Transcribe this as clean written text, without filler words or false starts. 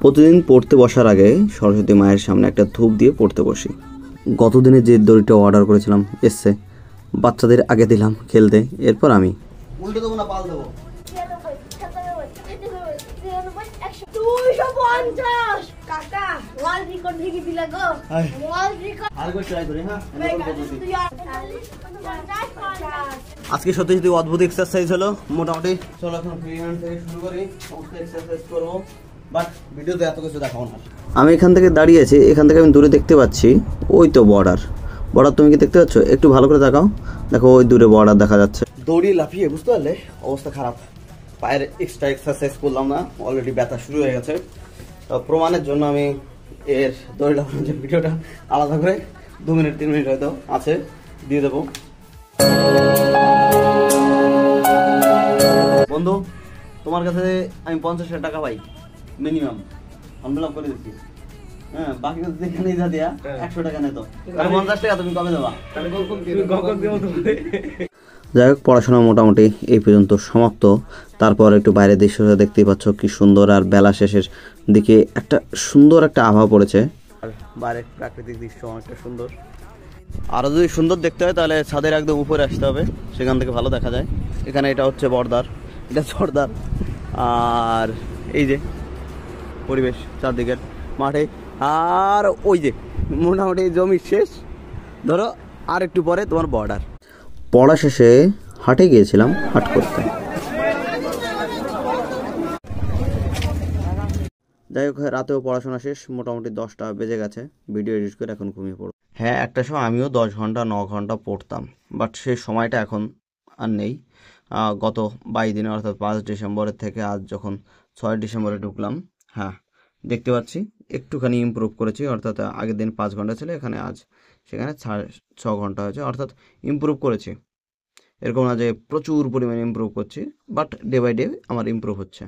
প্রতিদিন পড়তে বসার আগে সরস্বতী মায়ের সামনে একটা ধূপ দিয়ে পড়তে বসি। গতদিনে যে দড়িটা অর্ডার করেছিলাম এসছে, বাচ্চাদের আগে দিলাম খেলতে, এরপর আমি উল্টে দেবো না পাল দেবো। আজকে সত্যি সত্যি অদ্ভুত এক্সারসাইজ হলো মোটামুটি। চলো এখন ফ্রি হ্যান্ড থেকে শুরু করি, সমস্ত এক্সারসাইজ করবো, বাট ভিডিওতে এত কিছু দেখাবো না। আমি এখান থেকে দাঁড়িয়ে আছি, এখান থেকে আমি দূরে দেখতে পাচ্ছি ওই তো বর্ডার। বর্ডার তুমি কি দেখতে পাচ্ছ? একটু ভালো করে দেখাও, দেখো ওই দূরে বর্ডার দেখা যাচ্ছে। দৌড়িয়ে লাফিয়ে বুঝতে পারলে অবস্থা খারাপ। পায়ের এক্সট্রা এক্সারসাইজ করলাম না, অলরেডি ব্যথা শুরু হয়ে গেছে। প্রমাণের জন্য আমি এর দড়ি লাফানোর যে ভিডিওটা আলাদা করে 2 মিনিট 3 মিনিট হয়তো আছে দিয়ে দেবো। বন্ধু, তোমার কাছে আমি 50,000 টাকা পাই মিনিমাম, আনবেলাম করে দিচ্ছি। হ্যাঁ, বাকি যেখানেই যা দেয়া 100 টাকা নেই তো 50 টাকা তুমি কবে দেবা? যাই হোক, পড়াশোনা মোটামুটি এই পর্যন্ত সমাপ্ত। তারপর একটু বাইরের দৃশ্যটা দেখতেই পাচ্ছ কি সুন্দর, আর বেলা শেষের দিকে একটা সুন্দর একটা আবহাওয়া পড়েছে, আর বাইরের প্রাকৃতিক দৃশ্য অনেকটা সুন্দর। আরও যদি সুন্দর দেখতে হয় তাহলে ছাদের একদম উপরে আসতে হবে, সেখান থেকে ভালো দেখা যায়। এখানে এটা হচ্ছে বর্ডার, এটা সর্দার, আর এই যে পরিবেশ চারদিকের মাঠে, আর ওই যে মোটামুটি জমি শেষ, ধরো আর একটু পরে তোমার বর্ডার। পড়া শেষে হাটে গিয়েছিলাম হাট করতে। যাই হোক, রাতেও পড়াশোনা শেষ, মোটামুটি 10টা বেজে গেছে। ভিডিও এডিট করে এখন ঘুমিয়ে পড়ব। হ্যাঁ, একটা সময় আমিও 10 ঘন্টা 9 ঘন্টা পড়তাম, বাট সেই সময়টা এখন আর নেই। গত 22 দিনে অর্থাৎ 5 ডিসেম্বরের থেকে আজ যখন 6 ডিসেম্বরে ঢুকলাম, হ্যাঁ দেখতে পাচ্ছি একটুখানি ইমপ্রুভ করেছি। অর্থাৎ আগের দিন 5 ঘন্টা ছিল, এখানে আজ সেখানে 6 ঘন্টা হয়েছে, অর্থাৎ ইমপ্রুভ করেছি। এরকম না যে প্রচুর পরিমাণে ইমপ্রুভ করছি, বাট ডে বাই ডে আমার ইমপ্রুভ হচ্ছে।